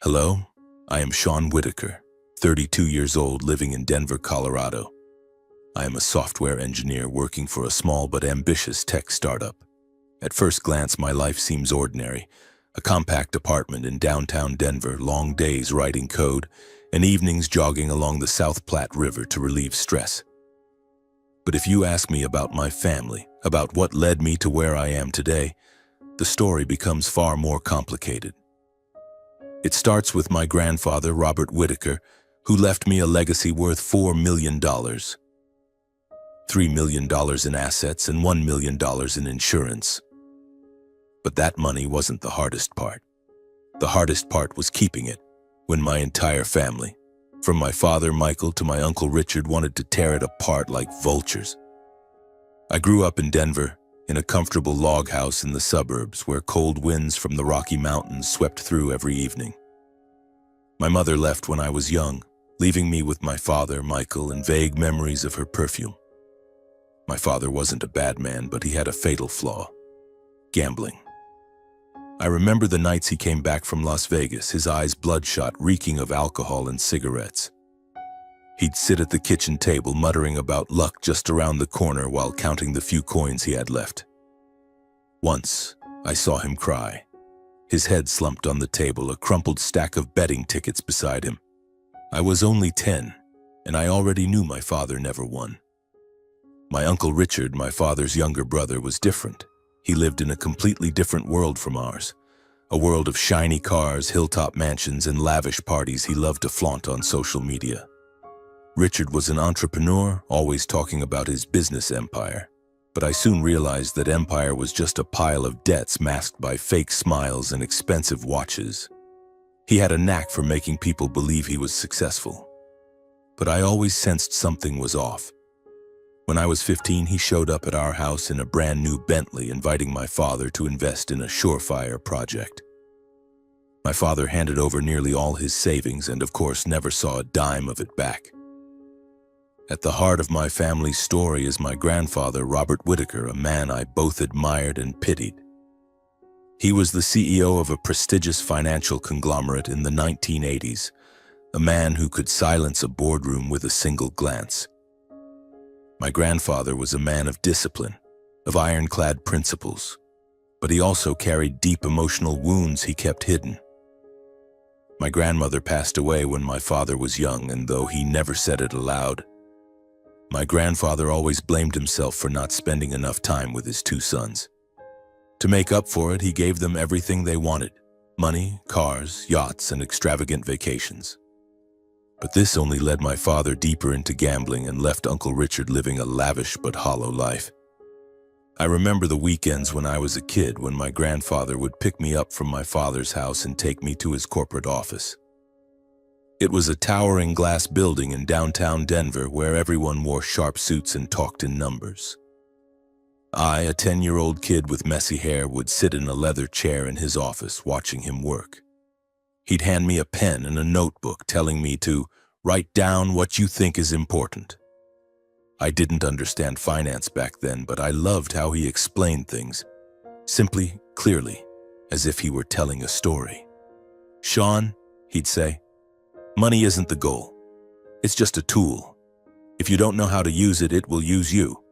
Hello, I am Sean Whitaker, 32 years old, living in Denver, Colorado. I am a software engineer working for a small but ambitious tech startup. At first glance, my life seems ordinary. A compact apartment in downtown Denver, long days writing code, and evenings jogging along the South Platte River to relieve stress. But if you ask me about my family, about what led me to where I am today, the story becomes far more complicated. It starts with my grandfather, Robert Whitaker, who left me a legacy worth $4 million. $3 million in assets and $1 million in insurance. But that money wasn't the hardest part. The hardest part was keeping it, when my entire family, from my father Michael to my uncle Richard, wanted to tear it apart like vultures. I grew up in Denver, in a comfortable log house in the suburbs where cold winds from the Rocky Mountains swept through every evening. My mother left when I was young, leaving me with my father, Michael, and vague memories of her perfume. My father wasn't a bad man, but he had a fatal flaw: gambling. I remember the nights he came back from Las Vegas, his eyes bloodshot, reeking of alcohol and cigarettes. He'd sit at the kitchen table muttering about luck just around the corner while counting the few coins he had left. Once, I saw him cry. His head slumped on the table, a crumpled stack of betting tickets beside him. I was only 10, and I already knew my father never won. My uncle Richard, my father's younger brother, was different. He lived in a completely different world from ours. A world of shiny cars, hilltop mansions, and lavish parties he loved to flaunt on social media. Richard was an entrepreneur, always talking about his business empire. But I soon realized that empire was just a pile of debts masked by fake smiles and expensive watches. He had a knack for making people believe he was successful. But I always sensed something was off. When I was 15, he showed up at our house in a brand new Bentley, inviting my father to invest in a surefire project. My father handed over nearly all his savings and, of course, never saw a dime of it back. At the heart of my family's story is my grandfather, Robert Whitaker, a man I both admired and pitied. He was the CEO of a prestigious financial conglomerate in the 1980s, a man who could silence a boardroom with a single glance. My grandfather was a man of discipline, of ironclad principles, but he also carried deep emotional wounds he kept hidden. My grandmother passed away when my father was young, and though he never said it aloud, my grandfather always blamed himself for not spending enough time with his two sons. To make up for it, he gave them everything they wanted: money, cars, yachts, and extravagant vacations. But this only led my father deeper into gambling and left Uncle Richard living a lavish but hollow life. I remember the weekends when I was a kid when my grandfather would pick me up from my father's house and take me to his corporate office. It was a towering glass building in downtown Denver where everyone wore sharp suits and talked in numbers. I, a 10-year-old kid with messy hair, would sit in a leather chair in his office watching him work. He'd hand me a pen and a notebook telling me to write down what you think is important. I didn't understand finance back then, but I loved how he explained things, simply, clearly, as if he were telling a story. "Sean," he'd say, "money isn't the goal. It's just a tool. If you don't know how to use it, it will use you."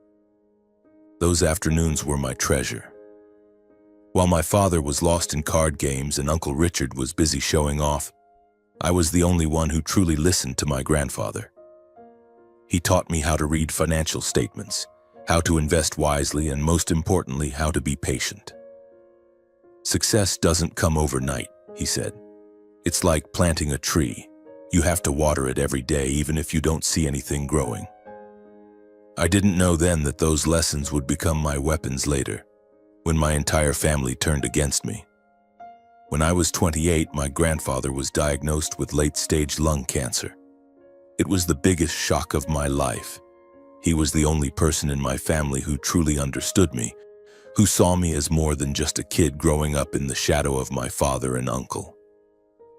Those afternoons were my treasure. While my father was lost in card games and Uncle Richard was busy showing off, I was the only one who truly listened to my grandfather. He taught me how to read financial statements, how to invest wisely, and most importantly, how to be patient. "Success doesn't come overnight," he said. "It's like planting a tree. You have to water it every day, even if you don't see anything growing." I didn't know then that those lessons would become my weapons later, when my entire family turned against me. When I was 28, my grandfather was diagnosed with late-stage lung cancer. It was the biggest shock of my life. He was the only person in my family who truly understood me, who saw me as more than just a kid growing up in the shadow of my father and uncle.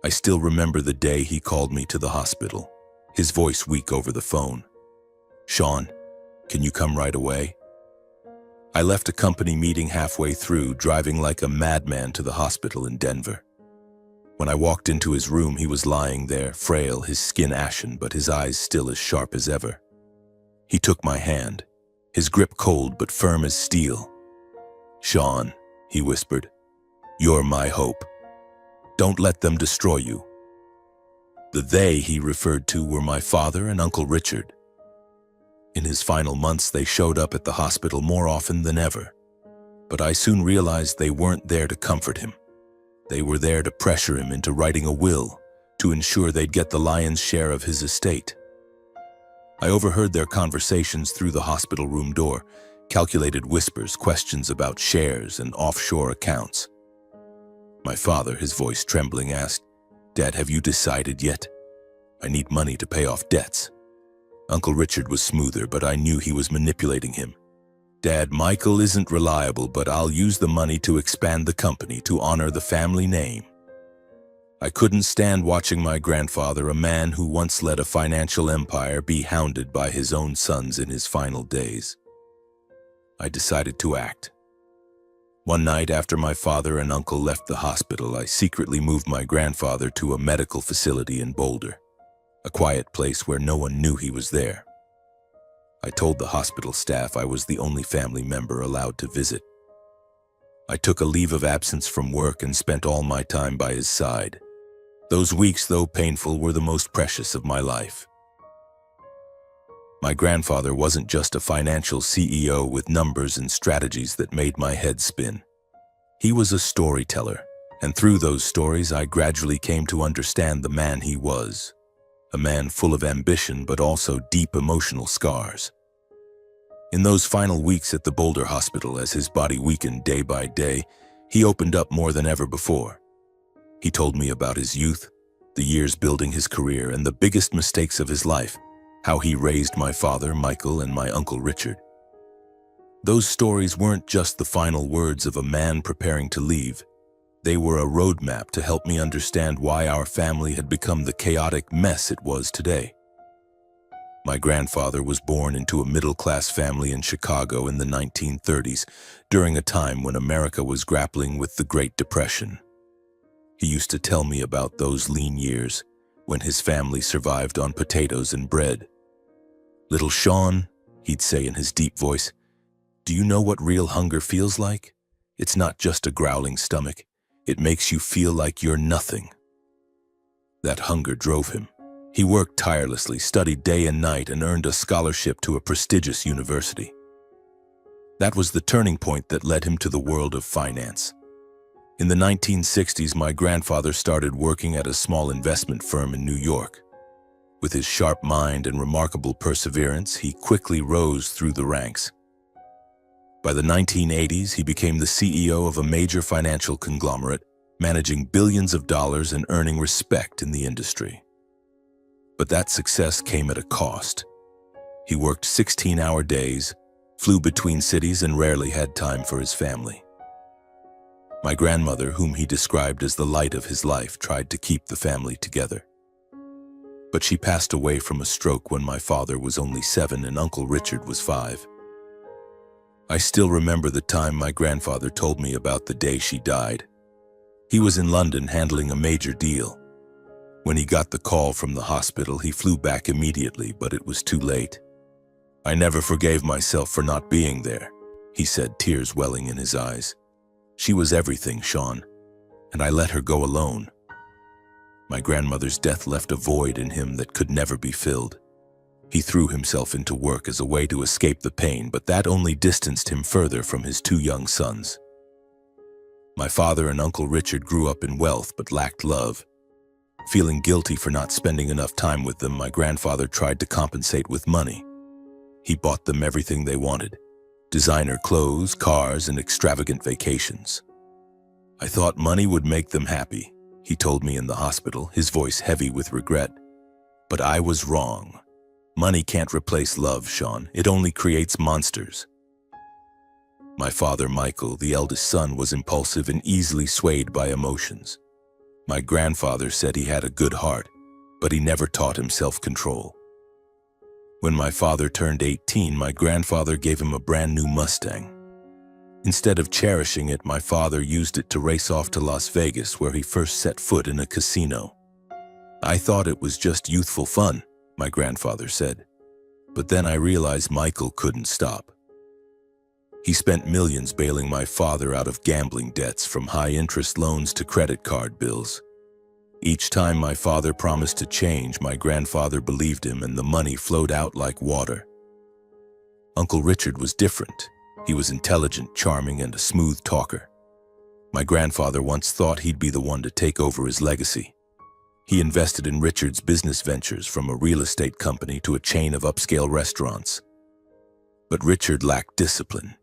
I still remember the day he called me to the hospital, his voice weak over the phone. "Sean, can you come right away?" I left a company meeting halfway through, driving like a madman to the hospital in Denver. When I walked into his room, he was lying there, frail, his skin ashen, but his eyes still as sharp as ever. He took my hand, his grip cold but firm as steel. "Sean," he whispered, "you're my hope. Don't let them destroy you." The they he referred to were my father and Uncle Richard. In his final months, they showed up at the hospital more often than ever. But I soon realized they weren't there to comfort him. They were there to pressure him into writing a will, to ensure they'd get the lion's share of his estate. I overheard their conversations through the hospital room door, calculated whispers, questions about shares and offshore accounts. My father, his voice trembling, asked, "Dad, have you decided yet? I need money to pay off debts." Uncle Richard was smoother, but I knew he was manipulating him. "Dad, Michael isn't reliable, but I'll use the money to expand the company, to honor the family name." I couldn't stand watching my grandfather, a man who once led a financial empire, be hounded by his own sons in his final days. I decided to act. One night after my father and uncle left the hospital, I secretly moved my grandfather to a medical facility in Boulder, a quiet place where no one knew he was there. I told the hospital staff I was the only family member allowed to visit. I took a leave of absence from work and spent all my time by his side. Those weeks, though painful, were the most precious of my life. My grandfather wasn't just a financial CEO with numbers and strategies that made my head spin. He was a storyteller, and through those stories I gradually came to understand the man he was. A man full of ambition but also deep emotional scars. In those final weeks at the Boulder Hospital, as his body weakened day by day, he opened up more than ever before. He told me about his youth, the years building his career, and the biggest mistakes of his life, how he raised my father, Michael, and my Uncle Richard. Those stories weren't just the final words of a man preparing to leave. They were a roadmap to help me understand why our family had become the chaotic mess it was today. My grandfather was born into a middle-class family in Chicago in the 1930s, during a time when America was grappling with the Great Depression. He used to tell me about those lean years, when his family survived on potatoes and bread. "Little Sean," he'd say in his deep voice, "do you know what real hunger feels like? It's not just a growling stomach. It makes you feel like you're nothing." That hunger drove him. He worked tirelessly, studied day and night, and earned a scholarship to a prestigious university. That was the turning point that led him to the world of finance. In the 1960s, my grandfather started working at a small investment firm in New York. With his sharp mind and remarkable perseverance, he quickly rose through the ranks. By the 1980s, he became the CEO of a major financial conglomerate, managing billions of dollars and earning respect in the industry. But that success came at a cost. He worked 16-hour days, flew between cities, and rarely had time for his family. My grandmother, whom he described as the light of his life, tried to keep the family together. But she passed away from a stroke when my father was only 7 and Uncle Richard was 5. I still remember the time my grandfather told me about the day she died. He was in London handling a major deal. When he got the call from the hospital, he flew back immediately, but it was too late. "I never forgave myself for not being there," he said, tears welling in his eyes. "She was everything, Sean, and I let her go alone." My grandmother's death left a void in him that could never be filled. He threw himself into work as a way to escape the pain, but that only distanced him further from his 2 young sons. My father and Uncle Richard grew up in wealth but lacked love. Feeling guilty for not spending enough time with them, my grandfather tried to compensate with money. He bought them everything they wanted: designer clothes, cars, and extravagant vacations. "I thought money would make them happy," he told me in the hospital, his voice heavy with regret. "But I was wrong. Money can't replace love, Sean. It only creates monsters." My father, Michael, the eldest son, was impulsive and easily swayed by emotions. My grandfather said he had a good heart, but he never taught him self-control. When my father turned 18, my grandfather gave him a brand new Mustang. Instead of cherishing it, my father used it to race off to Las Vegas, where he first set foot in a casino. I thought it was just youthful fun, my grandfather said. But then I realized Michael couldn't stop. He spent millions bailing my father out of gambling debts, from high-interest loans to credit card bills. Each time my father promised to change, my grandfather believed him, and the money flowed out like water. Uncle Richard was different. He was intelligent, charming, and a smooth talker. My grandfather once thought he'd be the one to take over his legacy. He invested in Richard's business ventures, from a real estate company to a chain of upscale restaurants. But Richard lacked discipline.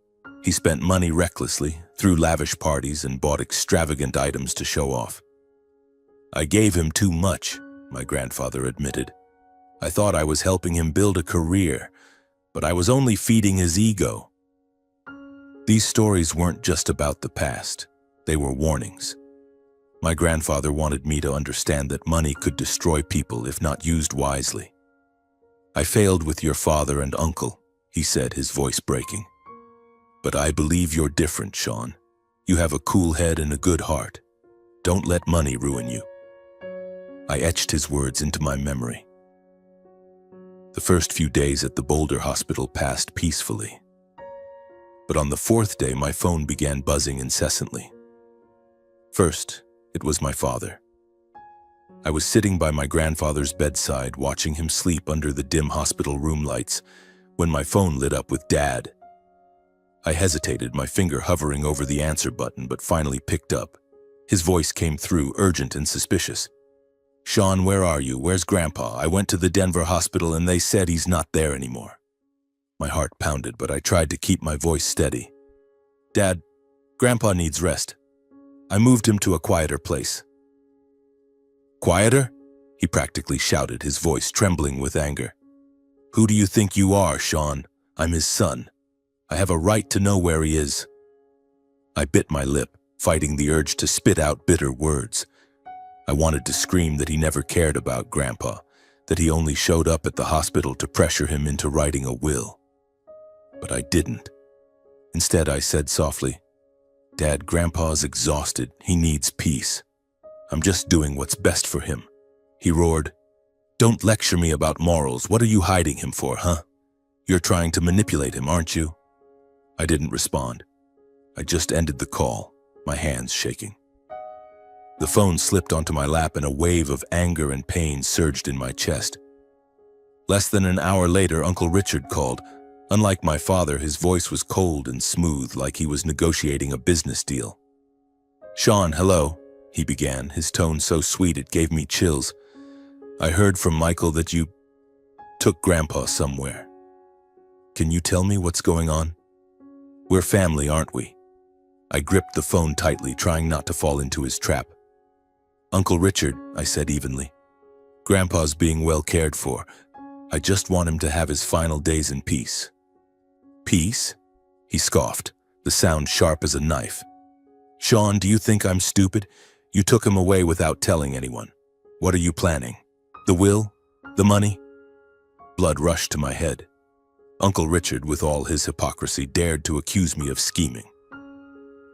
He spent money recklessly, threw lavish parties, and bought extravagant items to show off. I gave him too much, my grandfather admitted. I thought I was helping him build a career, but I was only feeding his ego. These stories weren't just about the past. They were warnings. My grandfather wanted me to understand that money could destroy people if not used wisely. I failed with your father and uncle, he said, his voice breaking. But I believe you're different, Sean. You have a cool head and a good heart. Don't let money ruin you. I etched his words into my memory. The first few days at the Boulder hospital passed peacefully. But on the fourth day, my phone began buzzing incessantly. First, it was my father. I was sitting by my grandfather's bedside, watching him sleep under the dim hospital room lights, when my phone lit up with Dad. I hesitated, my finger hovering over the answer button, but finally picked up. His voice came through, urgent and suspicious. Sean, where are you? Where's Grandpa? I went to the Denver hospital and they said he's not there anymore. My heart pounded, but I tried to keep my voice steady. Dad, Grandpa needs rest. I moved him to a quieter place. Quieter? He practically shouted, his voice trembling with anger. Who do you think you are, Sean? I'm his son. I have a right to know where he is. I bit my lip, fighting the urge to spit out bitter words. I wanted to scream that he never cared about Grandpa, that he only showed up at the hospital to pressure him into writing a will. But I didn't. Instead, I said softly, Dad, Grandpa's exhausted. He needs peace. I'm just doing what's best for him. He roared, Don't lecture me about morals. What are you hiding him for, huh? You're trying to manipulate him, aren't you? I didn't respond. I just ended the call, my hands shaking. The phone slipped onto my lap and a wave of anger and pain surged in my chest. Less than an hour later, Uncle Richard called. Unlike my father, his voice was cold and smooth, like he was negotiating a business deal. Sean, hello, he began, his tone so sweet it gave me chills. I heard from Michael that you took Grandpa somewhere. Can you tell me what's going on? We're family, aren't we? I gripped the phone tightly, trying not to fall into his trap. Uncle Richard, I said evenly. Grandpa's being well cared for. I just want him to have his final days in peace. Peace? He scoffed, the sound sharp as a knife. Sean, do you think I'm stupid? You took him away without telling anyone. What are you planning? The will? The money? Blood rushed to my head. Uncle Richard, with all his hypocrisy, dared to accuse me of scheming.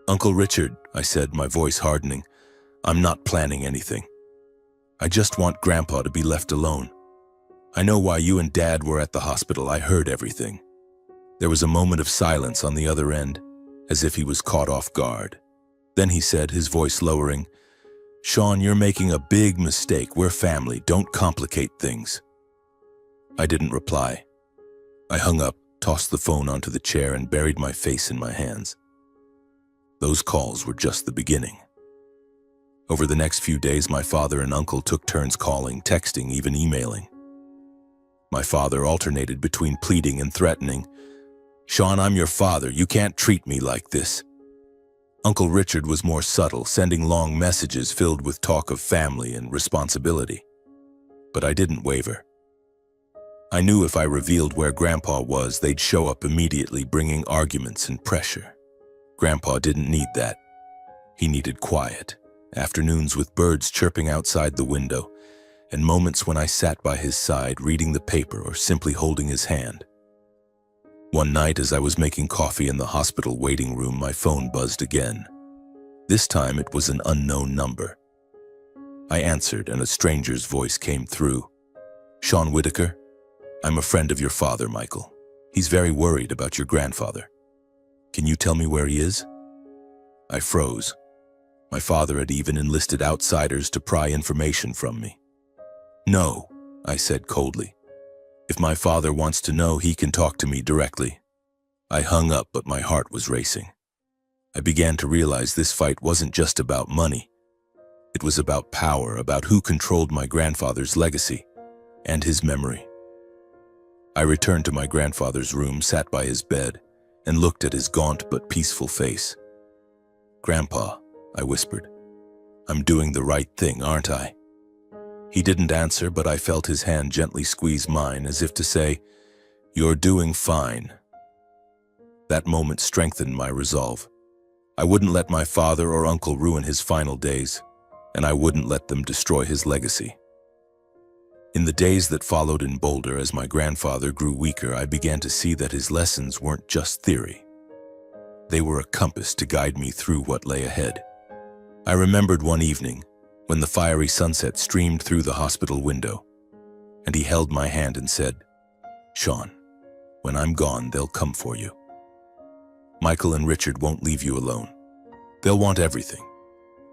Uncle Richard, I said, my voice hardening, I'm not planning anything. I just want Grandpa to be left alone. I know why you and Dad were at the hospital. I heard everything. There was a moment of silence on the other end, as if he was caught off guard. Then he said, his voice lowering, Sean, you're making a big mistake. We're family. Don't complicate things. I didn't reply. I hung up, tossed the phone onto the chair, and buried my face in my hands. Those calls were just the beginning. Over the next few days, my father and uncle took turns calling, texting, even emailing. My father alternated between pleading and threatening. Sean, I'm your father. You can't treat me like this. Uncle Richard was more subtle, sending long messages filled with talk of family and responsibility. But I didn't waver. I knew if I revealed where Grandpa was, they'd show up immediately, bringing arguments and pressure. Grandpa didn't need that. He needed quiet, afternoons with birds chirping outside the window, and moments when I sat by his side reading the paper or simply holding his hand. One night, as I was making coffee in the hospital waiting room, my phone buzzed again. This time it was an unknown number. I answered, and a stranger's voice came through. "Sean Whitaker? I'm a friend of your father, Michael. He's very worried about your grandfather. Can you tell me where he is?" I froze. My father had even enlisted outsiders to pry information from me. "No," I said coldly. "If my father wants to know, he can talk to me directly." I hung up, but my heart was racing. I began to realize this fight wasn't just about money. It was about power, about who controlled my grandfather's legacy and his memory. I returned to my grandfather's room, sat by his bed, and looked at his gaunt but peaceful face. "Grandpa," I whispered, "I'm doing the right thing, aren't I?" He didn't answer, but I felt his hand gently squeeze mine, as if to say, "You're doing fine." That moment strengthened my resolve. I wouldn't let my father or uncle ruin his final days, and I wouldn't let them destroy his legacy. In the days that followed in Boulder, as my grandfather grew weaker, I began to see that his lessons weren't just theory. They were a compass to guide me through what lay ahead. I remembered one evening, when the fiery sunset streamed through the hospital window, and he held my hand and said, "Sean, when I'm gone, they'll come for you. Michael and Richard won't leave you alone. They'll want everything.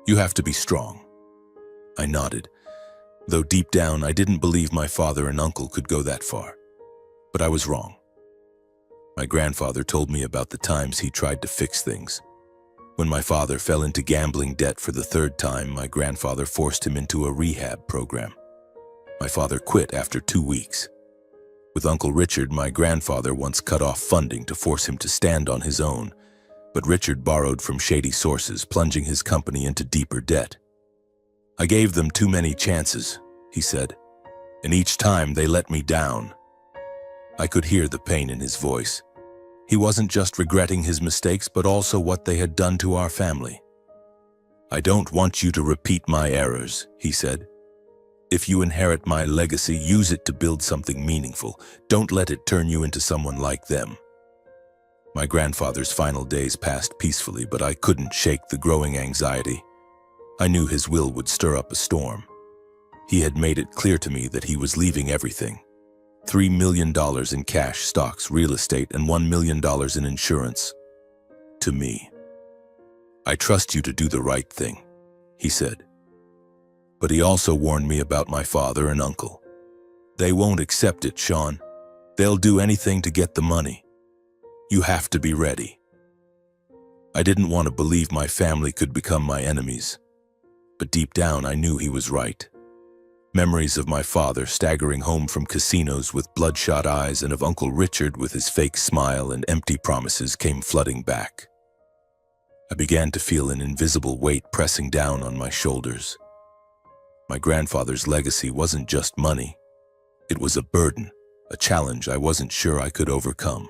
You have to be strong." I nodded, though deep down I didn't believe my father and uncle could go that far. But I was wrong. My grandfather told me about the times he tried to fix things. When my father fell into gambling debt for the third time, my grandfather forced him into a rehab program. My father quit after 2 weeks. With Uncle Richard, my grandfather once cut off funding to force him to stand on his own, but Richard borrowed from shady sources, plunging his company into deeper debt. "I gave them too many chances," he said, "and each time they let me down." I could hear the pain in his voice. He wasn't just regretting his mistakes, but also what they had done to our family. "I don't want you to repeat my errors," he said. "If you inherit my legacy, use it to build something meaningful. Don't let it turn you into someone like them." My grandfather's final days passed peacefully, but I couldn't shake the growing anxiety. I knew his will would stir up a storm. He had made it clear to me that he was leaving everything: $3 million in cash, stocks, real estate, and $1 million in insurance to me. "I trust you to do the right thing," he said. But he also warned me about my father and uncle. "They won't accept it, Sean. They'll do anything to get the money. You have to be ready." I didn't want to believe my family could become my enemies, but deep down I knew he was right. Memories of my father staggering home from casinos with bloodshot eyes, and of Uncle Richard with his fake smile and empty promises, came flooding back. I began to feel an invisible weight pressing down on my shoulders. My grandfather's legacy wasn't just money. It was a burden, a challenge I wasn't sure I could overcome.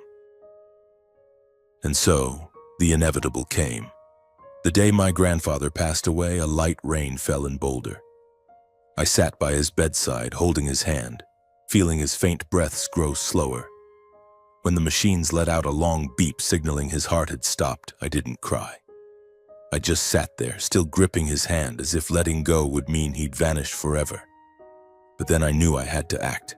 And so, the inevitable came. The day my grandfather passed away, a light rain fell in Boulder. I sat by his bedside, holding his hand, feeling his faint breaths grow slower. When the machines let out a long beep signaling his heart had stopped, I didn't cry. I just sat there, still gripping his hand, as if letting go would mean he'd vanish forever. But then I knew I had to act.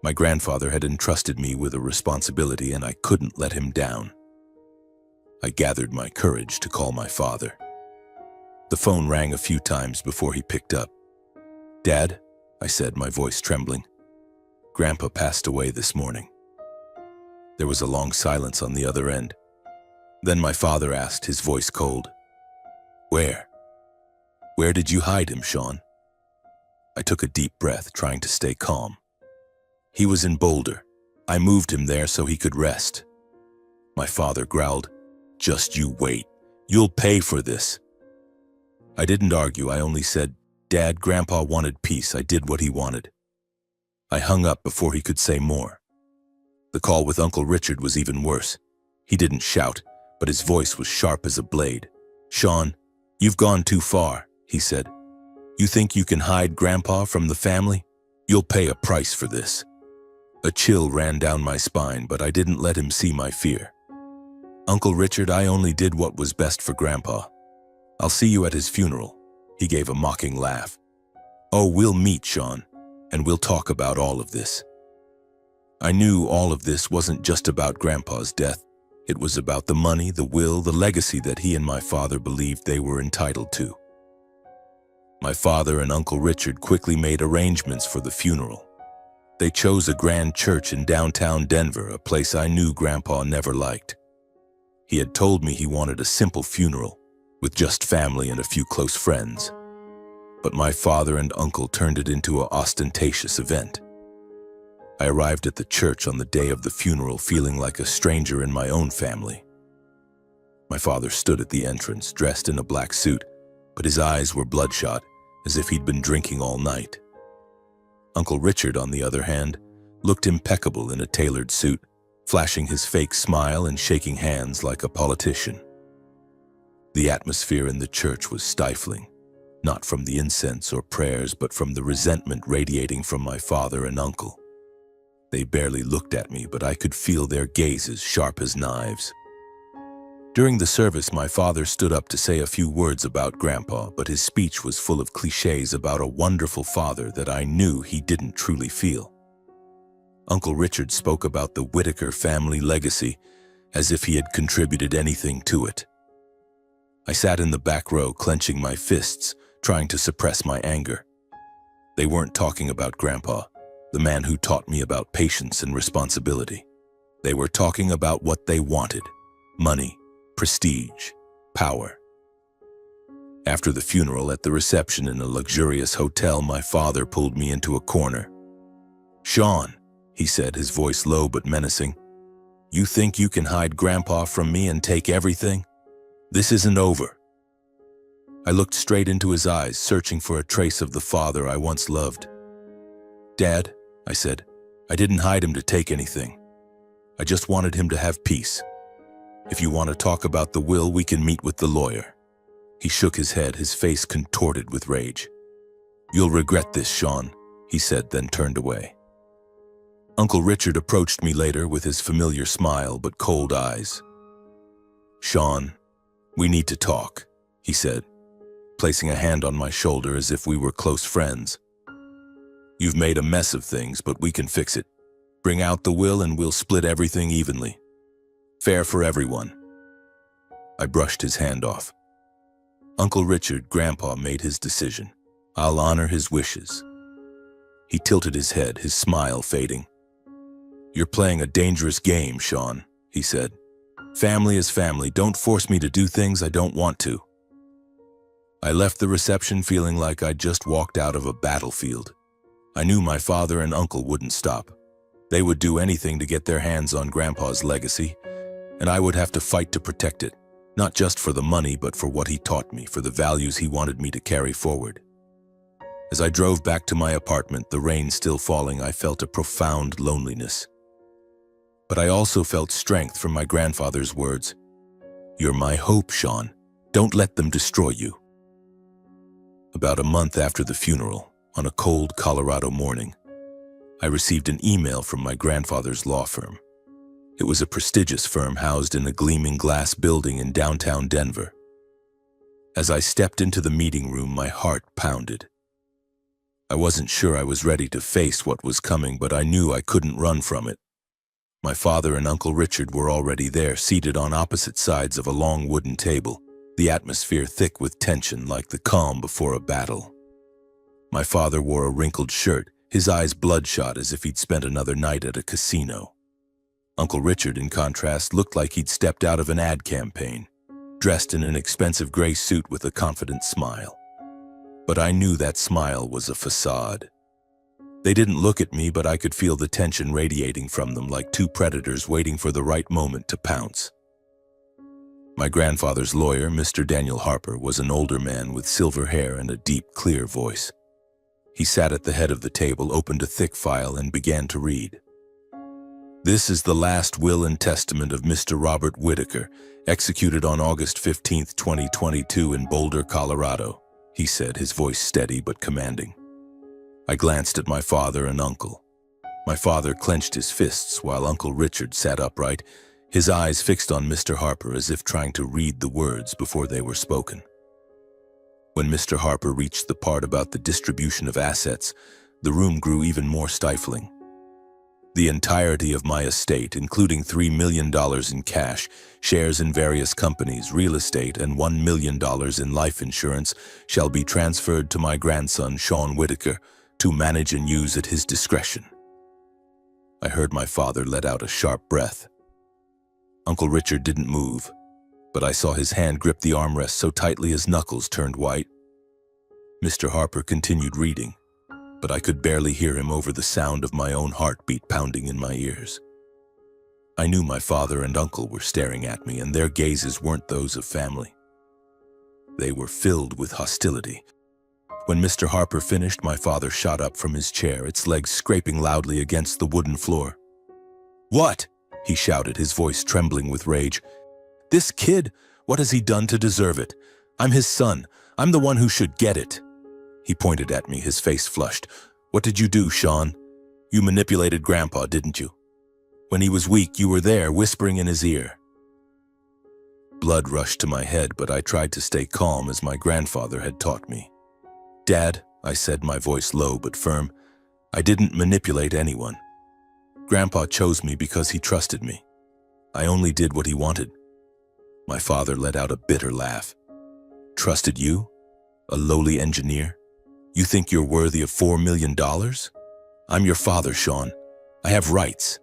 My grandfather had entrusted me with a responsibility, and I couldn't let him down. I gathered my courage to call my father. The phone rang a few times before he picked up. "Dad," I said, my voice trembling. "Grandpa passed away this morning." There was a long silence on the other end. Then my father asked, his voice cold, "Where? Where did you hide him, Sean?" I took a deep breath, trying to stay calm. "He was in Boulder. I moved him there so he could rest." My father growled, "Just you wait. You'll pay for this." I didn't argue. I only said, "Dad, Grandpa wanted peace. I did what he wanted." I hung up before he could say more. The call with Uncle Richard was even worse. He didn't shout, but his voice was sharp as a blade. "Sean, you've gone too far," he said. "You think you can hide Grandpa from the family? You'll pay a price for this." A chill ran down my spine, but I didn't let him see my fear. "Uncle Richard, I only did what was best for Grandpa. I'll see you at his funeral." He gave a mocking laugh. "Oh, we'll meet, Sean, and we'll talk about all of this." I knew all of this wasn't just about Grandpa's death. It was about the money, the will, the legacy that he and my father believed they were entitled to. My father and Uncle Richard quickly made arrangements for the funeral. They chose a grand church in downtown Denver, a place I knew Grandpa never liked. He had told me he wanted a simple funeral, with just family and a few close friends. But my father and uncle turned it into an ostentatious event. I arrived at the church on the day of the funeral feeling like a stranger in my own family. My father stood at the entrance, dressed in a black suit, but his eyes were bloodshot, as if he'd been drinking all night. Uncle Richard, on the other hand, looked impeccable in a tailored suit, flashing his fake smile and shaking hands like a politician. The atmosphere in the church was stifling, not from the incense or prayers, but from the resentment radiating from my father and uncle. They barely looked at me, but I could feel their gazes sharp as knives. During the service, my father stood up to say a few words about Grandpa, but his speech was full of cliches about a wonderful father that I knew he didn't truly feel. Uncle Richard spoke about the Whitaker family legacy as if he had contributed anything to it. I sat in the back row, clenching my fists, trying to suppress my anger. They weren't talking about Grandpa, the man who taught me about patience and responsibility. They were talking about what they wanted: money, prestige, power. After the funeral, at the reception in a luxurious hotel, my father pulled me into a corner. "Sean," he said, his voice low but menacing, "you think you can hide Grandpa from me and take everything? This isn't over." I looked straight into his eyes, searching for a trace of the father I once loved. "Dad," I said, "I didn't hide him to take anything. I just wanted him to have peace. If you want to talk about the will, we can meet with the lawyer." He shook his head, his face contorted with rage. "You'll regret this, Sean," he said, then turned away. Uncle Richard approached me later with his familiar smile but cold eyes. "Sean, we need to talk," he said, placing a hand on my shoulder as if we were close friends. "You've made a mess of things, but we can fix it. Bring out the will and we'll split everything evenly. Fair for everyone." I brushed his hand off. "Uncle Richard, Grandpa made his decision. I'll honor his wishes." He tilted his head, his smile fading. "You're playing a dangerous game, Sean," he said. "Family is family. Don't force me to do things I don't want to." I left the reception feeling like I'd just walked out of a battlefield. I knew my father and uncle wouldn't stop. They would do anything to get their hands on Grandpa's legacy, and I would have to fight to protect it, not just for the money, but for what he taught me, for the values he wanted me to carry forward. As I drove back to my apartment, the rain still falling, I felt a profound loneliness. But I also felt strength from my grandfather's words. "You're my hope, Sean. Don't let them destroy you." About a month after the funeral, on a cold Colorado morning, I received an email from my grandfather's law firm. It was a prestigious firm housed in a gleaming glass building in downtown Denver. As I stepped into the meeting room, my heart pounded. I wasn't sure I was ready to face what was coming, but I knew I couldn't run from it. My father and Uncle Richard were already there, seated on opposite sides of a long wooden table, the atmosphere thick with tension like the calm before a battle. My father wore a wrinkled shirt, his eyes bloodshot as if he'd spent another night at a casino. Uncle Richard, in contrast, looked like he'd stepped out of an ad campaign, dressed in an expensive gray suit with a confident smile. But I knew that smile was a facade. They didn't look at me, but I could feel the tension radiating from them like two predators waiting for the right moment to pounce. My grandfather's lawyer, Mr. Daniel Harper, was an older man with silver hair and a deep, clear voice. He sat at the head of the table, opened a thick file, and began to read. "This is the last will and testament of Mr. Robert Whitaker, executed on August 15, 2022 in Boulder, Colorado," he said, his voice steady but commanding. I glanced at my father and uncle. My father clenched his fists while Uncle Richard sat upright, his eyes fixed on Mr. Harper as if trying to read the words before they were spoken. When Mr. Harper reached the part about the distribution of assets, the room grew even more stifling. The entirety of my estate, including $3 million in cash, shares in various companies, real estate, and $1 million in life insurance, shall be transferred to my grandson, Sean Whitaker, to manage and use at his discretion. I heard my father let out a sharp breath. Uncle Richard didn't move, but I saw his hand grip the armrest so tightly his knuckles turned white. Mr. Harper continued reading, but I could barely hear him over the sound of my own heartbeat pounding in my ears. I knew my father and uncle were staring at me, and their gazes weren't those of family. They were filled with hostility. When Mr. Harper finished, my father shot up from his chair, its legs scraping loudly against the wooden floor. "What?" he shouted, his voice trembling with rage. "This kid? What has he done to deserve it? I'm his son. I'm the one who should get it." He pointed at me, his face flushed. "What did you do, Sean? You manipulated Grandpa, didn't you? When he was weak, you were there, whispering in his ear." Blood rushed to my head, but I tried to stay calm as my grandfather had taught me. "Dad," I said, my voice low but firm, "I didn't manipulate anyone. Grandpa chose me because he trusted me. I only did what he wanted." My father let out a bitter laugh. "Trusted you? A lowly engineer? You think you're worthy of $4 million? I'm your father, Sean. I have rights."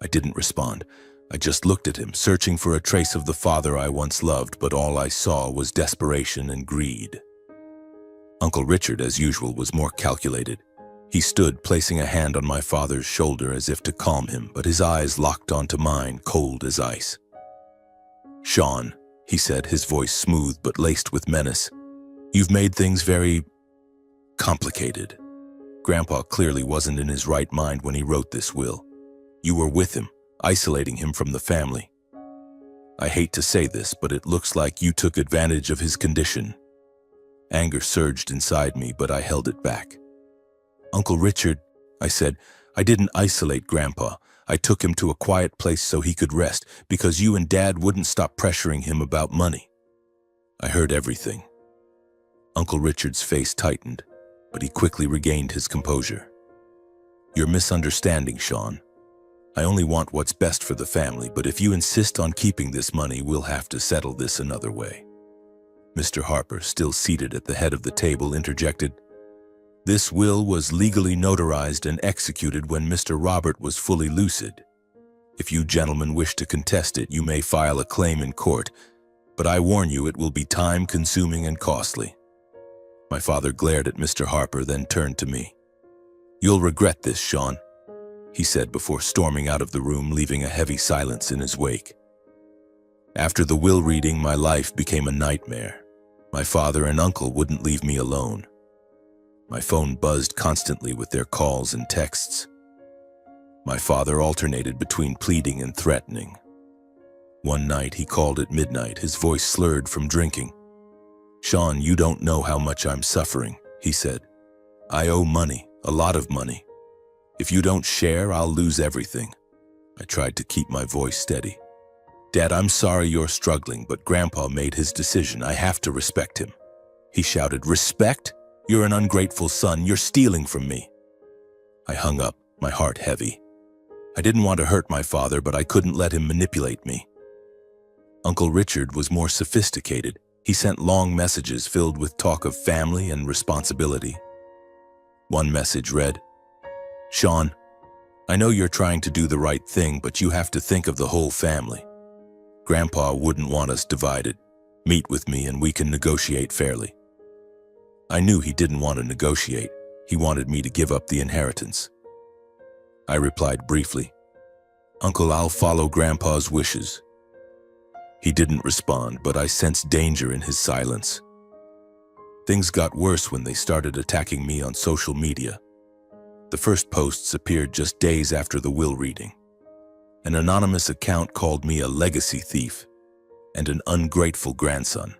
I didn't respond. I just looked at him, searching for a trace of the father I once loved, but all I saw was desperation and greed. Uncle Richard, as usual, was more calculated. He stood, placing a hand on my father's shoulder as if to calm him, but his eyes locked onto mine, cold as ice. "Sean," he said, his voice smooth but laced with menace, "you've made things very complicated. Grandpa clearly wasn't in his right mind when he wrote this will. You were with him, isolating him from the family. I hate to say this, but it looks like you took advantage of his condition." Anger surged inside me, but I held it back. "Uncle Richard," I said, "I didn't isolate Grandpa. I took him to a quiet place so he could rest, because you and Dad wouldn't stop pressuring him about money." I heard everything. Uncle Richard's face tightened, but he quickly regained his composure. "You're misunderstanding, Sean. I only want what's best for the family, but if you insist on keeping this money, we'll have to settle this another way." Mr. Harper, still seated at the head of the table, interjected, "This will was legally notarized and executed when Mr. Robert was fully lucid. If you gentlemen wish to contest it, you may file a claim in court, but I warn you it will be time-consuming and costly." My father glared at Mr. Harper, then turned to me. "You'll regret this, Sean," he said before storming out of the room, leaving a heavy silence in his wake. After the will reading, my life became a nightmare. My father and uncle wouldn't leave me alone. My phone buzzed constantly with their calls and texts. My father alternated between pleading and threatening. One night he called at midnight, his voice slurred from drinking. "Sean, you don't know how much I'm suffering," he said. "I owe money, a lot of money. If you don't share, I'll lose everything." I tried to keep my voice steady. "Dad, I'm sorry you're struggling, but Grandpa made his decision. I have to respect him." He shouted, "Respect? You're an ungrateful son. You're stealing from me." I hung up, my heart heavy. I didn't want to hurt my father, but I couldn't let him manipulate me. Uncle Richard was more sophisticated. He sent long messages filled with talk of family and responsibility. One message read, "Sean, I know you're trying to do the right thing, but you have to think of the whole family. Grandpa wouldn't want us divided. Meet with me and we can negotiate fairly." I knew he didn't want to negotiate. He wanted me to give up the inheritance. I replied briefly, "Uncle, I'll follow Grandpa's wishes." He didn't respond, but I sensed danger in his silence. Things got worse when they started attacking me on social media. The first posts appeared just days after the will reading. An anonymous account called me a legacy thief and an ungrateful grandson.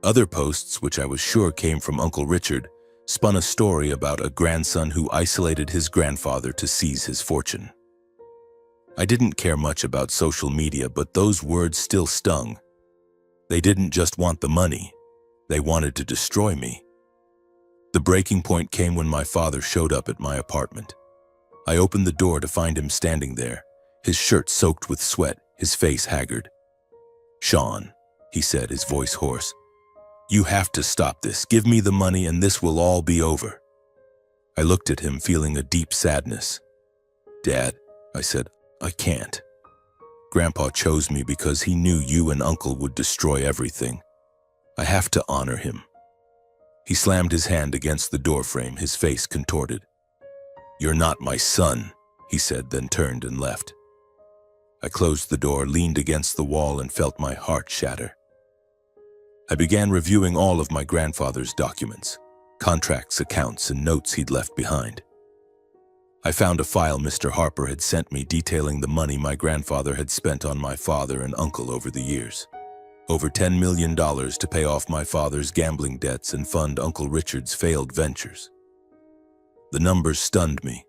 Other posts, which I was sure came from Uncle Richard, spun a story about a grandson who isolated his grandfather to seize his fortune. I didn't care much about social media, but those words still stung. They didn't just want the money, they wanted to destroy me. The breaking point came when my father showed up at my apartment. I opened the door to find him standing there, his shirt soaked with sweat, his face haggard. "Sean," he said, his voice hoarse, "you have to stop this. Give me the money and this will all be over." I looked at him, feeling a deep sadness. "Dad," I said, "I can't. Grandpa chose me because he knew you and Uncle would destroy everything. I have to honor him." He slammed his hand against the doorframe, his face contorted. "You're not my son," he said, then turned and left. I closed the door, leaned against the wall, and felt my heart shatter. I began reviewing all of my grandfather's documents, contracts, accounts, and notes he'd left behind. I found a file Mr. Harper had sent me detailing the money my grandfather had spent on my father and uncle over the years. Over $10 million to pay off my father's gambling debts and fund Uncle Richard's failed ventures. The numbers stunned me.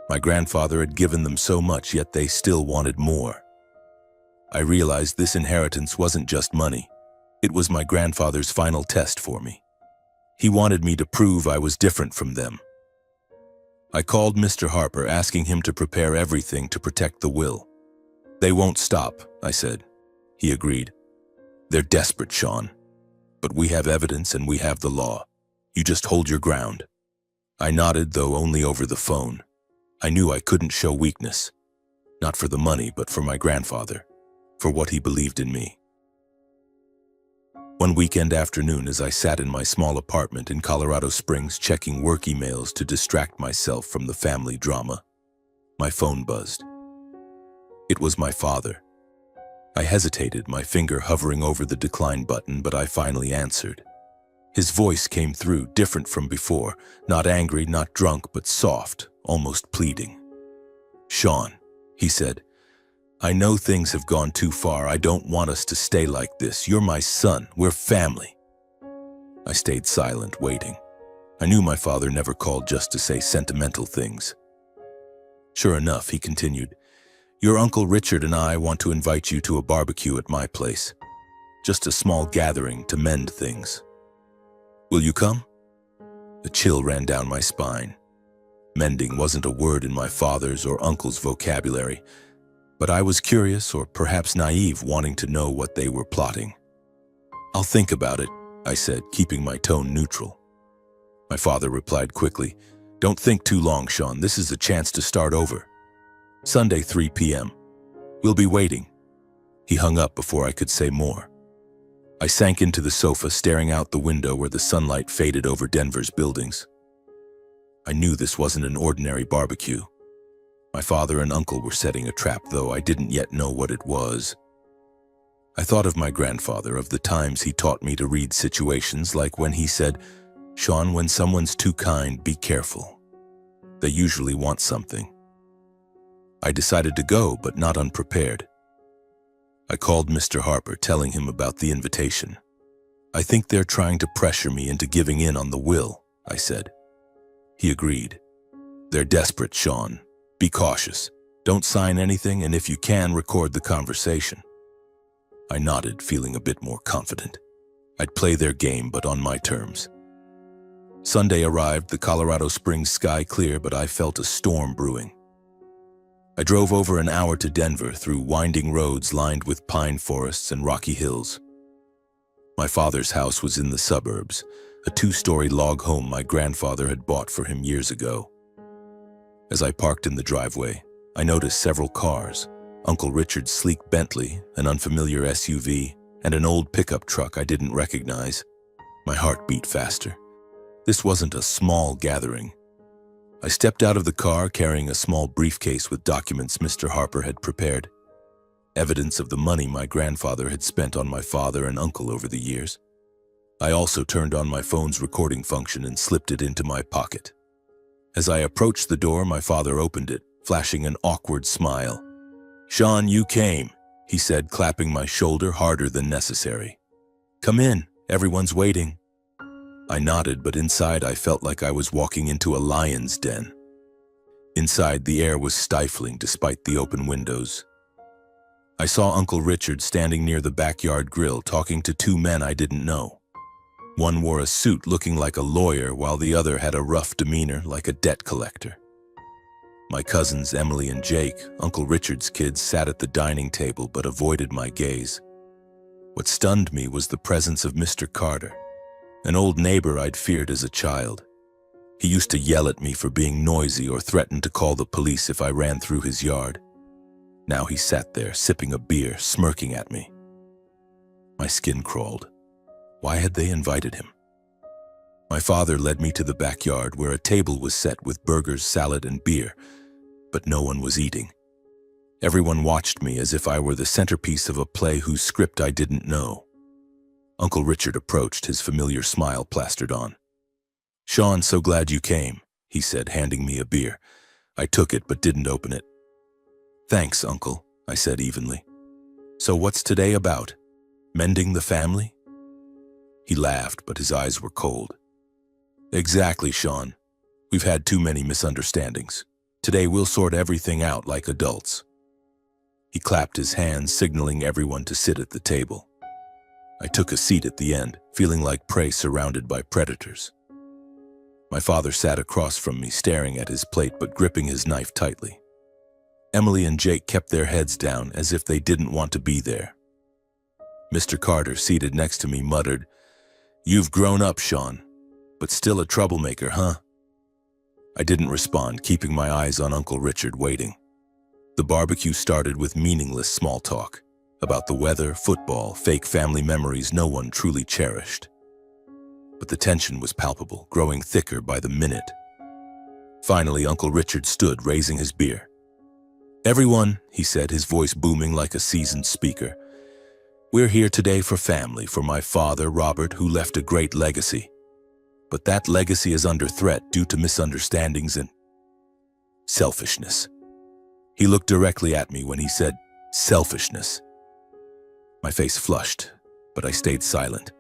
My grandfather had given them so much, yet they still wanted more. I realized this inheritance wasn't just money. It was my grandfather's final test for me. He wanted me to prove I was different from them. I called Mr. Harper, asking him to prepare everything to protect the will. "They won't stop," I said. He agreed. "They're desperate, Sean. But we have evidence and we have the law. You just hold your ground." I nodded, though only over the phone. I knew I couldn't show weakness. Not for the money, but for my grandfather. For what he believed in me. One weekend afternoon, as I sat in my small apartment in Colorado Springs checking work emails to distract myself from the family drama, my phone buzzed. It was my father. I hesitated, my finger hovering over the decline button, but I finally answered. His voice came through, different from before, not angry, not drunk, but soft, almost pleading. "Sean," he said, "I know things have gone too far. I don't want us to stay like this. You're my son. We're family." I stayed silent, waiting. I knew my father never called just to say sentimental things. Sure enough, he continued, "Your Uncle Richard and I want to invite you to a barbecue at my place. Just a small gathering to mend things. Will you come?" A chill ran down my spine. Mending wasn't a word in my father's or uncle's vocabulary, but I was curious, or perhaps naive, wanting to know what they were plotting. "I'll think about it," I said, keeping my tone neutral. My father replied quickly, "Don't think too long, Sean. This is a chance to start over. Sunday, 3 p.m. We'll be waiting." He hung up before I could say more. I sank into the sofa, staring out the window where the sunlight faded over Denver's buildings. I knew this wasn't an ordinary barbecue. My father and uncle were setting a trap, though I didn't yet know what it was. I thought of my grandfather, of the times he taught me to read situations, like when he said, "Sean, when someone's too kind, be careful. They usually want something." I decided to go, but not unprepared. I called Mr. Harper, telling him about the invitation. "I think they're trying to pressure me into giving in on the will," I said. He agreed. "They're desperate, Sean. Be cautious. Don't sign anything, and if you can, record the conversation." I nodded, feeling a bit more confident. I'd play their game, but on my terms. Sunday arrived, the Colorado Springs sky clear, but I felt a storm brewing. I drove over an hour to Denver through winding roads lined with pine forests and rocky hills. My father's house was in the suburbs, a 2-story log home my grandfather had bought for him years ago. As I parked in the driveway, I noticed several cars, Uncle Richard's sleek Bentley, an unfamiliar SUV, and an old pickup truck I didn't recognize. My heart beat faster. This wasn't a small gathering. I stepped out of the car carrying a small briefcase with documents Mr. Harper had prepared. Evidence of the money my grandfather had spent on my father and uncle over the years. I also turned on my phone's recording function and slipped it into my pocket. As I approached the door, my father opened it, flashing an awkward smile. "Sean, you came," he said, clapping my shoulder harder than necessary. "Come in, everyone's waiting." I nodded, but inside I felt like I was walking into a lion's den. Inside, the air was stifling despite the open windows. I saw Uncle Richard standing near the backyard grill talking to two men I didn't know. One wore a suit looking like a lawyer, while the other had a rough demeanor like a debt collector. My cousins Emily and Jake, Uncle Richard's kids, sat at the dining table but avoided my gaze. What stunned me was the presence of Mr. Carter, an old neighbor I'd feared as a child. He used to yell at me for being noisy or threaten to call the police if I ran through his yard. Now he sat there, sipping a beer, smirking at me. My skin crawled. Why had they invited him? My father led me to the backyard where a table was set with burgers, salad, and beer, but no one was eating. Everyone watched me as if I were the centerpiece of a play whose script I didn't know. Uncle Richard approached, his familiar smile plastered on. "Sean, so glad you came," he said, handing me a beer. I took it but didn't open it. "Thanks, Uncle," I said evenly. "So what's today about? Mending the family?" He laughed, but his eyes were cold. "Exactly, Sean. We've had too many misunderstandings. Today we'll sort everything out like adults." He clapped his hands, signaling everyone to sit at the table. I took a seat at the end, feeling like prey surrounded by predators. My father sat across from me, staring at his plate but gripping his knife tightly. Emily and Jake kept their heads down as if they didn't want to be there. Mr. Carter, seated next to me, muttered, "You've grown up, Sean, but still a troublemaker, huh?" I didn't respond, keeping my eyes on Uncle Richard, waiting. The barbecue started with meaningless small talk about the weather, football, fake family memories no one truly cherished. But the tension was palpable, growing thicker by the minute. Finally, Uncle Richard stood, raising his beer. "Everyone," he said, his voice booming like a seasoned speaker, "we're here today for family, for my father, Robert, who left a great legacy. But that legacy is under threat due to misunderstandings and selfishness." He looked directly at me when he said, "selfishness." My face flushed, but I stayed silent.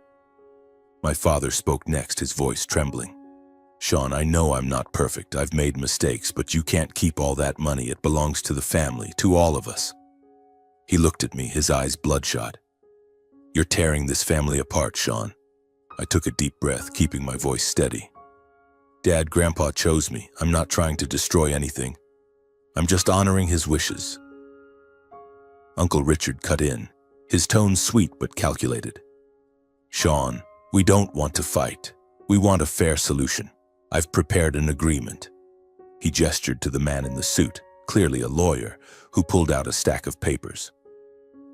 My father spoke next, his voice trembling. "Sean, I know I'm not perfect. I've made mistakes, but you can't keep all that money. It belongs to the family, to all of us." He looked at me, his eyes bloodshot. "You're tearing this family apart, Sean." I took a deep breath, keeping my voice steady. "Dad, Grandpa chose me. I'm not trying to destroy anything. I'm just honoring his wishes." Uncle Richard cut in, his tone sweet but calculated. "Sean, we don't want to fight. We want a fair solution. I've prepared an agreement." He gestured to the man in the suit, clearly a lawyer, who pulled out a stack of papers.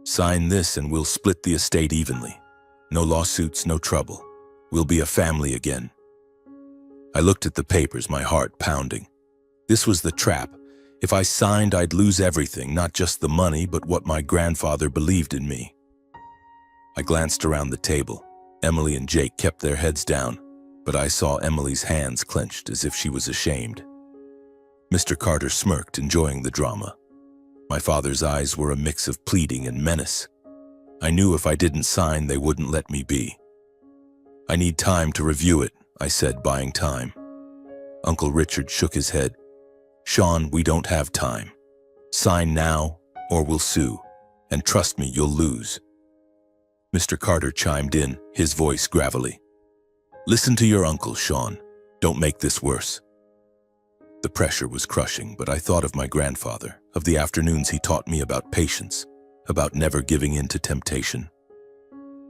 "Sign this and we'll split the estate evenly. No lawsuits, no trouble. We'll be a family again." I looked at the papers, my heart pounding. This was the trap. If I signed, I'd lose everything, not just the money, but what my grandfather believed in me. I glanced around the table. Emily and Jake kept their heads down, but I saw Emily's hands clenched as if she was ashamed. Mr. Carter smirked, enjoying the drama. My father's eyes were a mix of pleading and menace. I knew if I didn't sign, they wouldn't let me be. "I need time to review it," I said, buying time. Uncle Richard shook his head. "Sean, we don't have time. Sign now, or we'll sue. And trust me, you'll lose." Mr. Carter chimed in, his voice gravelly. "Listen to your uncle, Sean. Don't make this worse." The pressure was crushing, but I thought of my grandfather, of the afternoons he taught me about patience, about never giving in to temptation.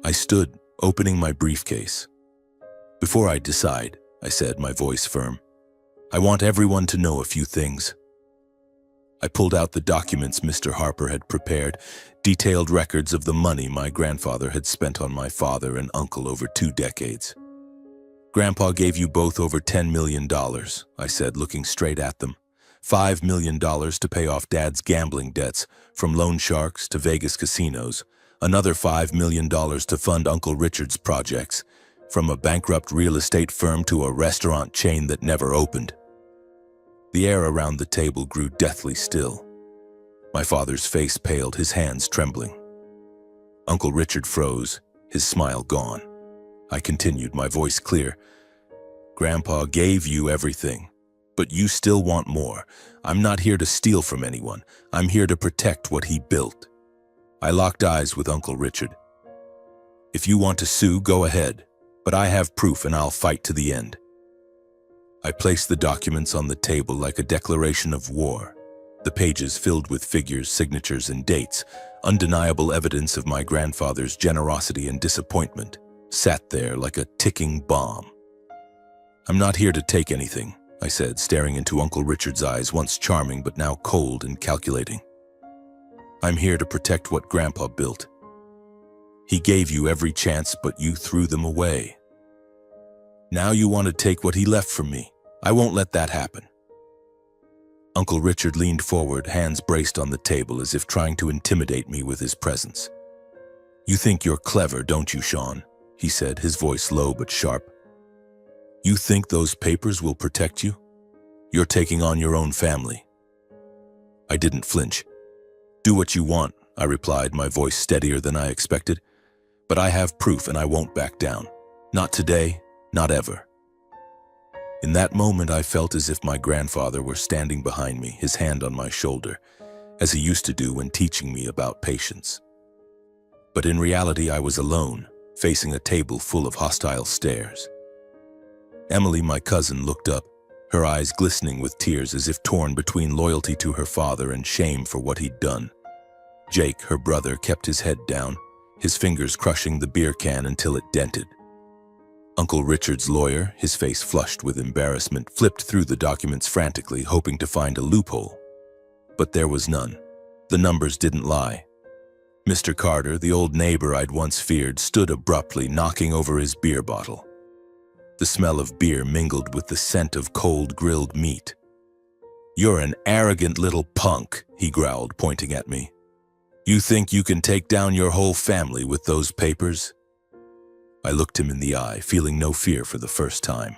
I stood, opening my briefcase. "Before I decide," I said, my voice firm, "I want everyone to know a few things." I pulled out the documents Mr. Harper had prepared, detailed records of the money my grandfather had spent on my father and uncle over 2 decades. "Grandpa gave you both over $10 million, I said, looking straight at them. $5 million to pay off Dad's gambling debts, from loan sharks to Vegas casinos. Another $5 million to fund Uncle Richard's projects, from a bankrupt real estate firm to a restaurant chain that never opened." The air around the table grew deathly still. My father's face paled, his hands trembling. Uncle Richard froze, his smile gone. I continued, my voice clear. Grandpa gave you everything, but you still want more. I'm not here to steal from anyone. I'm here to protect what he built. I locked eyes with Uncle Richard. If you want to sue, go ahead, but I have proof and I'll fight to the end. I placed the documents on the table like a declaration of war, the pages filled with figures, signatures, and dates, undeniable evidence of my grandfather's generosity and disappointment, sat there like a ticking bomb. I'm not here to take anything, I said, staring into Uncle Richard's eyes, once charming but now cold and calculating. I'm here to protect what Grandpa built. He gave you every chance, but you threw them away. Now you want to take what he left from me. I won't let that happen. Uncle Richard leaned forward, hands braced on the table as if trying to intimidate me with his presence. You think you're clever, don't you, Sean? He said, his voice low but sharp. You think those papers will protect you? You're taking on your own family. I didn't flinch. Do what you want, I replied, my voice steadier than I expected. But I have proof and I won't back down. Not today, not ever. In that moment, I felt as if my grandfather were standing behind me, his hand on my shoulder, as he used to do when teaching me about patience. But in reality, I was alone, facing a table full of hostile stares. Emily, my cousin, looked up, her eyes glistening with tears as if torn between loyalty to her father and shame for what he'd done. Jake, her brother, kept his head down, his fingers crushing the beer can until it dented. Uncle Richard's lawyer, his face flushed with embarrassment, flipped through the documents frantically, hoping to find a loophole. But there was none. The numbers didn't lie. Mr. Carter, the old neighbor I'd once feared, stood abruptly, knocking over his beer bottle. The smell of beer mingled with the scent of cold grilled meat. You're an arrogant little punk, he growled, pointing at me. You think you can take down your whole family with those papers? I looked him in the eye, feeling no fear for the first time.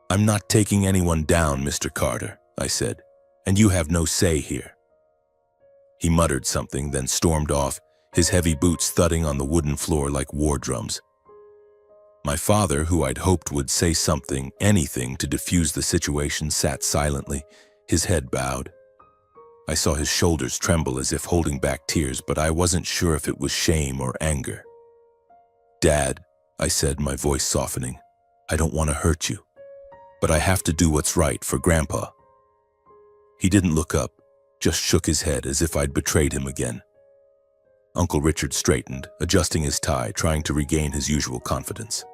I'm not taking anyone down, Mr. Carter, I said, and you have no say here. He muttered something, then stormed off, his heavy boots thudding on the wooden floor like war drums. My father, who I'd hoped would say something, anything to defuse the situation, sat silently, his head bowed. I saw his shoulders tremble as if holding back tears, but I wasn't sure if it was shame or anger. Dad, I said, my voice softening, I don't want to hurt you, but I have to do what's right for Grandpa. He didn't look up, just shook his head as if I'd betrayed him again. Uncle Richard straightened, adjusting his tie, trying to regain his usual confidence.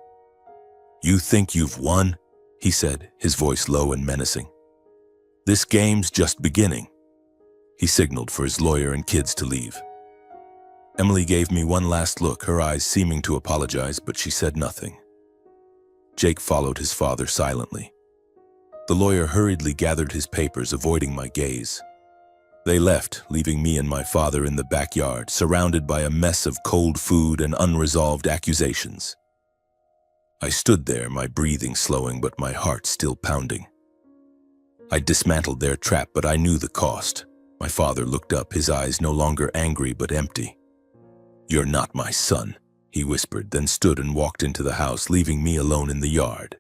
You think you've won? He said, his voice low and menacing. This game's just beginning. He signaled for his lawyer and kids to leave. Emily gave me one last look, her eyes seeming to apologize, but she said nothing. Jake followed his father silently. The lawyer hurriedly gathered his papers, avoiding my gaze. They left, leaving me and my father in the backyard, surrounded by a mess of cold food and unresolved accusations. I stood there, my breathing slowing but my heart still pounding. I dismantled their trap, but I knew the cost. My father looked up, his eyes no longer angry but empty. You're not my son, he whispered, then stood and walked into the house, leaving me alone in the yard.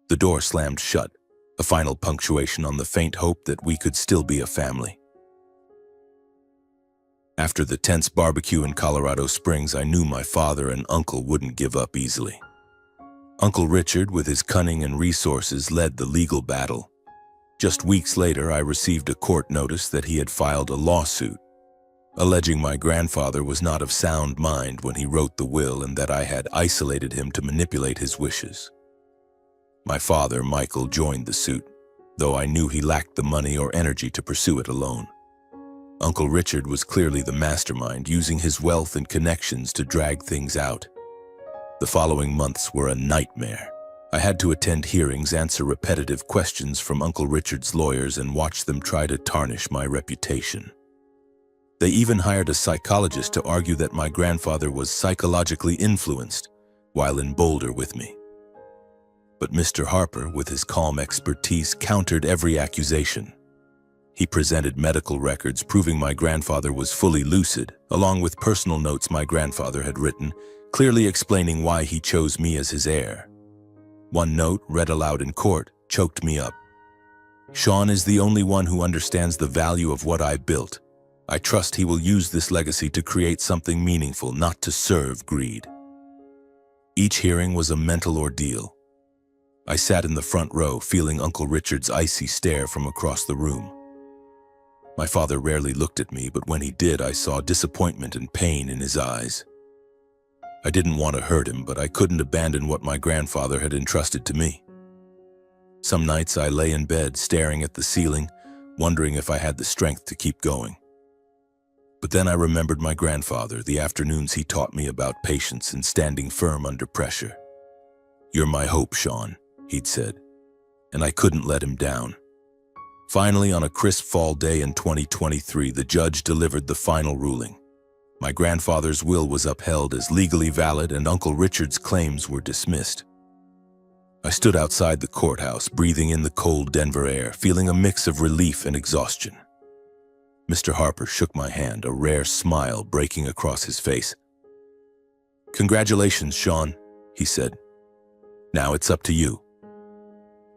The door slammed shut, a final punctuation on the faint hope that we could still be a family. After the tense barbecue in Colorado Springs, I knew my father and uncle wouldn't give up easily. Uncle Richard, with his cunning and resources, led the legal battle. Just weeks later, I received a court notice that he had filed a lawsuit, alleging my grandfather was not of sound mind when he wrote the will and that I had isolated him to manipulate his wishes. My father, Michael, joined the suit, though I knew he lacked the money or energy to pursue it alone. Uncle Richard was clearly the mastermind, using his wealth and connections to drag things out. The following months were a nightmare. I had to attend hearings, answer repetitive questions from Uncle Richard's lawyers, and watch them try to tarnish my reputation. They even hired a psychologist to argue that my grandfather was psychologically influenced while in Boulder with me. But Mr. Harper, with his calm expertise, countered every accusation. He presented medical records proving my grandfather was fully lucid, along with personal notes my grandfather had written, clearly explaining why he chose me as his heir. One note, read aloud in court, choked me up. "Sean is the only one who understands the value of what I built. I trust he will use this legacy to create something meaningful, not to serve greed." Each hearing was a mental ordeal. I sat in the front row, feeling Uncle Richard's icy stare from across the room. My father rarely looked at me, but when he did, I saw disappointment and pain in his eyes. I didn't want to hurt him, but I couldn't abandon what my grandfather had entrusted to me. Some nights I lay in bed, staring at the ceiling, wondering if I had the strength to keep going. But then I remembered my grandfather, the afternoons he taught me about patience and standing firm under pressure. "You're my hope, Sean," he'd said, and I couldn't let him down. Finally, on a crisp fall day in 2023, the judge delivered the final ruling. My grandfather's will was upheld as legally valid, and Uncle Richard's claims were dismissed. I stood outside the courthouse, breathing in the cold Denver air, feeling a mix of relief and exhaustion. Mr. Harper shook my hand, a rare smile breaking across his face. "Congratulations, Sean," he said. "Now it's up to you."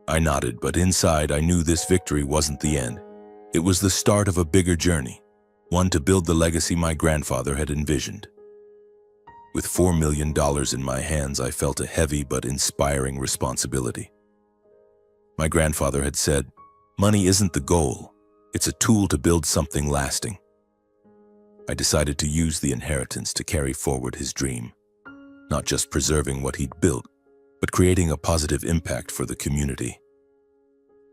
I nodded, but inside I knew this victory wasn't the end. It was the start of a bigger journey, one to build the legacy my grandfather had envisioned. With $4 million in my hands, I felt a heavy but inspiring responsibility. My grandfather had said, "Money isn't the goal. It's a tool to build something lasting." I decided to use the inheritance to carry forward his dream, not just preserving what he'd built, but creating a positive impact for the community.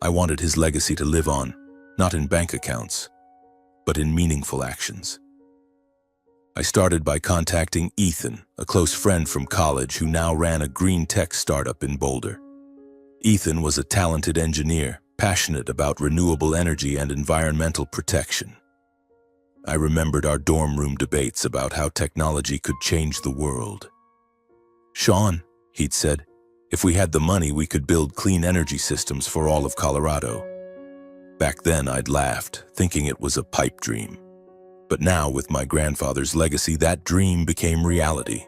I wanted his legacy to live on, not in bank accounts, but in meaningful actions. I started by contacting Ethan, a close friend from college who now ran a green tech startup in Boulder. Ethan was a talented engineer, passionate about renewable energy and environmental protection. I remembered our dorm room debates about how technology could change the world. "Sean," he'd said, "if we had the money, we could build clean energy systems for all of Colorado." Back then, I'd laughed, thinking it was a pipe dream. But now, with my grandfather's legacy, that dream became reality.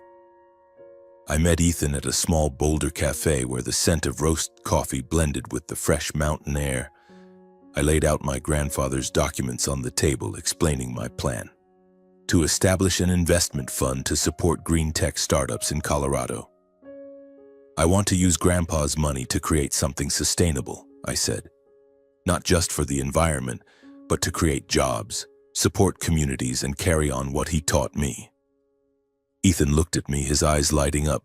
I met Ethan at a small Boulder cafe where the scent of roast coffee blended with the fresh mountain air. I laid out my grandfather's documents on the table, explaining my plan: to establish an investment fund to support green tech startups in Colorado. "I want to use Grandpa's money to create something sustainable," I said. "Not just for the environment, but to create jobs, support communities, and carry on what he taught me." Ethan looked at me, his eyes lighting up.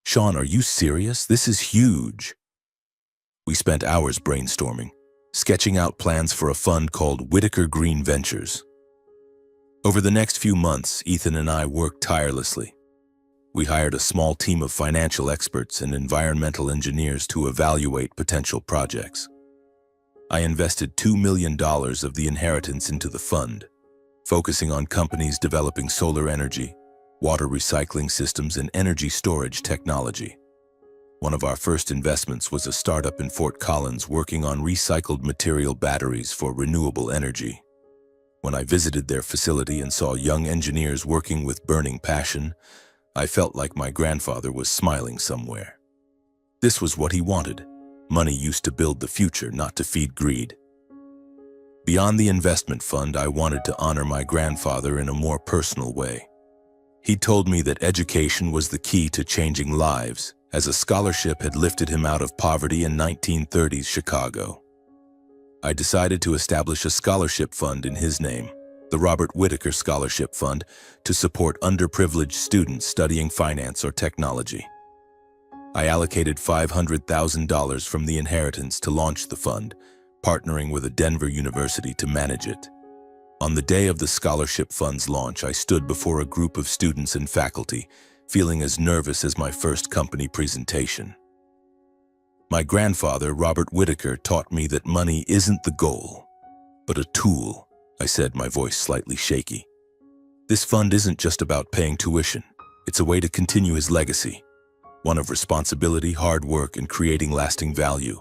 "Sean, are you serious? This is huge." We spent hours brainstorming, sketching out plans for a fund called Whitaker Green Ventures. Over the next few months, Ethan and I worked tirelessly. We hired a small team of financial experts and environmental engineers to evaluate potential projects. I invested $2 million of the inheritance into the fund, focusing on companies developing solar energy, water recycling systems, and energy storage technology. One of our first investments was a startup in Fort Collins working on recycled material batteries for renewable energy. When I visited their facility and saw young engineers working with burning passion, I felt like my grandfather was smiling somewhere. This was what he wanted. Money used to build the future, not to feed greed. Beyond the investment fund, I wanted to honor my grandfather in a more personal way. He told me that education was the key to changing lives, as a scholarship had lifted him out of poverty in 1930s Chicago. I decided to establish a scholarship fund in his name, the Robert Whitaker Scholarship Fund, to support underprivileged students studying finance or technology. I allocated $500,000 from the inheritance to launch the fund, partnering with a Denver university to manage it. On the day of the scholarship fund's launch, I stood before a group of students and faculty, feeling as nervous as my first company presentation. My grandfather, Robert Whitaker, taught me that money isn't the goal, but a tool, I said, my voice slightly shaky. This fund isn't just about paying tuition. It's a way to continue his legacy, one of responsibility, hard work, and creating lasting value.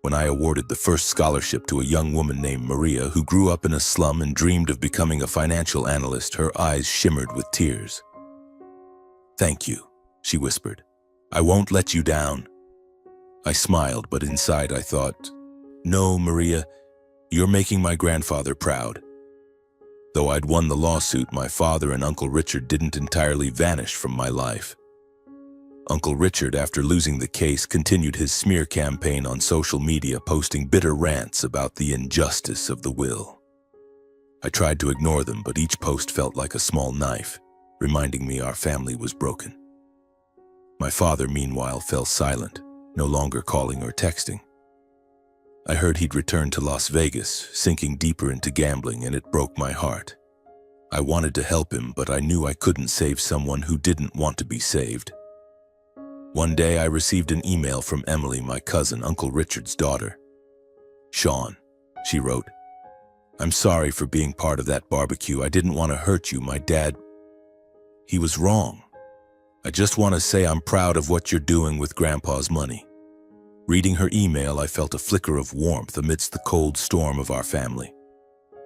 When I awarded the first scholarship to a young woman named Maria, who grew up in a slum and dreamed of becoming a financial analyst, her eyes shimmered with tears. "Thank you," she whispered. "I won't let you down." I smiled, but inside I thought, "No, Maria, you're making my grandfather proud." Though I'd won the lawsuit, my father and Uncle Richard didn't entirely vanish from my life. Uncle Richard, after losing the case, continued his smear campaign on social media, posting bitter rants about the injustice of the will. I tried to ignore them, but each post felt like a small knife, reminding me our family was broken. My father, meanwhile, fell silent, no longer calling or texting. I heard he'd returned to Las Vegas, sinking deeper into gambling, and it broke my heart. I wanted to help him, but I knew I couldn't save someone who didn't want to be saved. One day I received an email from Emily, my cousin, Uncle Richard's daughter. "Sean," she wrote, "I'm sorry for being part of that barbecue. I didn't want to hurt you. My dad, he was wrong. I just want to say I'm proud of what you're doing with Grandpa's money." Reading her email, I felt a flicker of warmth amidst the cold storm of our family.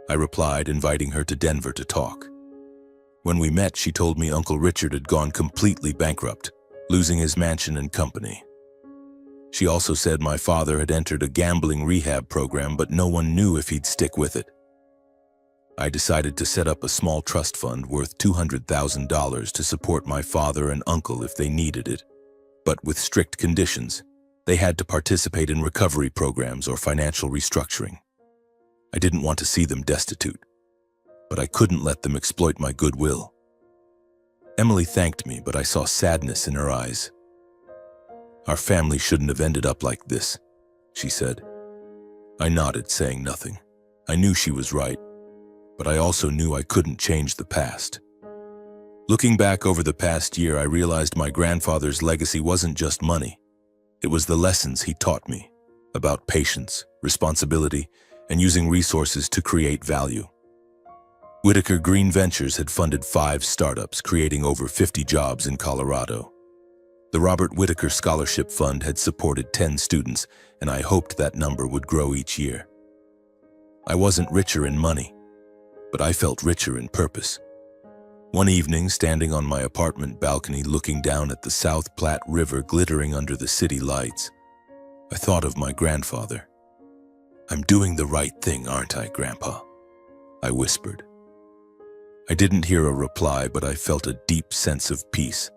I replied, inviting her to Denver to talk. When we met, she told me Uncle Richard had gone completely bankrupt, losing his mansion and company. She also said my father had entered a gambling rehab program, but no one knew if he'd stick with it. I decided to set up a small trust fund worth $200,000 to support my father and uncle if they needed it, but with strict conditions. They had to participate in recovery programs or financial restructuring. I didn't want to see them destitute, but I couldn't let them exploit my goodwill. Emily thanked me, but I saw sadness in her eyes. "Our family shouldn't have ended up like this," she said. I nodded, saying nothing. I knew she was right, but I also knew I couldn't change the past. Looking back over the past year, I realized my grandfather's legacy wasn't just money. It was the lessons he taught me about patience, responsibility, and using resources to create value. Whitaker Green Ventures had funded 5 startups, creating over 50 jobs in Colorado. The Robert Whitaker Scholarship Fund had supported 10 students, and I hoped that number would grow each year. I wasn't richer in money, but I felt richer in purpose. One evening, standing on my apartment balcony looking down at the South Platte River glittering under the city lights, I thought of my grandfather. "I'm doing the right thing, aren't I, Grandpa?" I whispered. I didn't hear a reply, but I felt a deep sense of peace.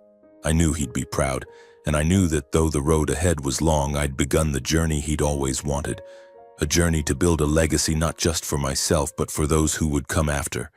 I knew he'd be proud, and I knew that though the road ahead was long, I'd begun the journey he'd always wanted, a journey to build a legacy not just for myself, but for those who would come after,